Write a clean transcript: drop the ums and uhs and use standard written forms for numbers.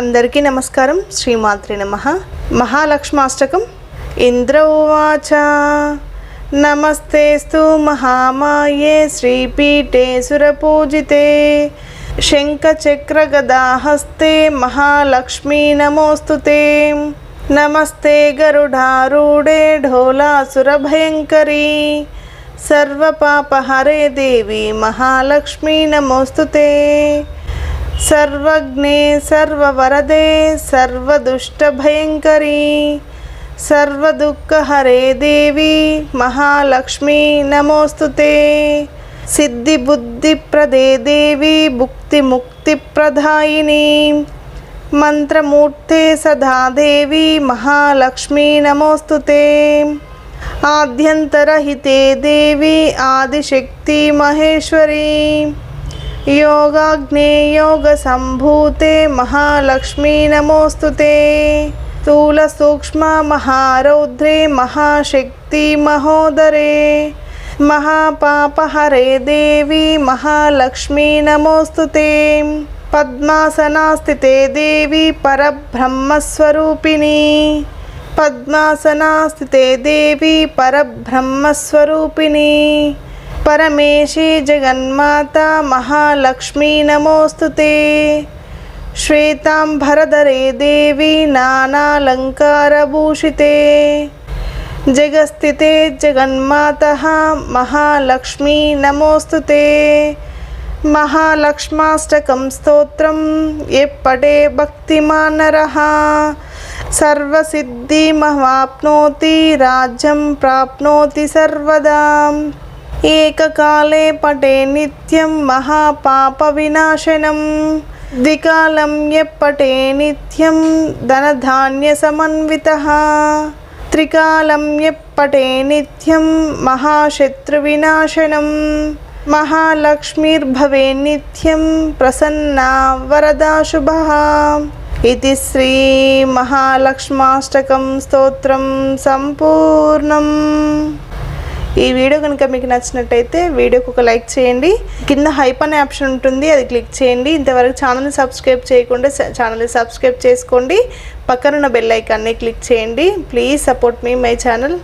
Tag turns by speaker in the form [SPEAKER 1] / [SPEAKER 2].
[SPEAKER 1] అందరికీ నమస్కారం. శ్రీమాత్రే నమః. మహాలక్ష్మాష్టకం. ఇంద్ర ఉవాచ నమస్తేస్తు మహామాయే శ్రీపీఠే సురపూజితే శంఖచక్రగదాహస్తే మహాలక్ష్మీ నమోస్తుతే. నమస్తే గరుడారూఢే ఢోలాసురభయంకరీ సర్వపాపహరే దేవి మహాలక్ష్మీ నమోస్తుతే. సర్వజ్ఞే సర్వవరదే సర్వదుష్టభయంకరీ సర్వదుఃఖహరే దేవి మహాలక్ష్మీ నమోస్తుతే. సిద్ధిబుద్ధిప్రదే దేవి భుక్తిముక్తిప్రదాయిని మంత్రమూర్తే సదా దేవి మహాలక్ష్మీ నమోస్తుతే. ఆద్యంతరహితే దేవి ఆదిశక్తి మహేశ్వరీ योगाग्ने योग संभूते महालक्ष्मी नमोस्तुते. स्थूल सूक्ष्म महारौद्रे महाशक्ति महोदरे महापापहरे देवी महालक्ष्मी नमोस्तुते. पद्मासनास्थिते देवी परब्रह्मस्वरूपिणी पद्मासनास्थिते देवी परब्रह्मस्वरूपिणी परमेशी जगन्माता महालक्ष्मी नमोस्तुते. श्वेतांबरधरे देवी नानालंकारभूषिते जगस्थिते जगन्मातः महालक्ष्मी नमोस्तुते. महालक्ष्माष्टकं स्तोत्रं ये पठे भक्तिमान् नरः सर्वसिद्धिमवाप्नोति राज्यं प्राप्नोति सर्वदा. एककाले पठे नित्यं महापापविनाशनं द्विकालं यः पठे नित्यं धनधान्यसमन्वितः त्रिकालं यः पठे नित्यं महाशत्रुविनाशनं महालक्ष्मीर्भवे नित्यं प्रसन्ना वरदा शुभः. इति श्री महालक्ष्माष्टकं स्तोत्रं संपूर्णम्. ఈ వీడియో కనుక మీకు నచ్చినట్టయితే వీడియోకి ఒక లైక్ చేయండి. కింద హైప్ అనే ఆప్షన్ ఉంటుంది, అది క్లిక్ చేయండి. ఇంతవరకు ఛానల్ని సబ్స్క్రైబ్ చేయకుండా ఛానల్ని సబ్స్క్రైబ్ చేసుకోండి. పక్కనున్న బెల్ ఐకాన్ని క్లిక్ చేయండి. Please support me my channel.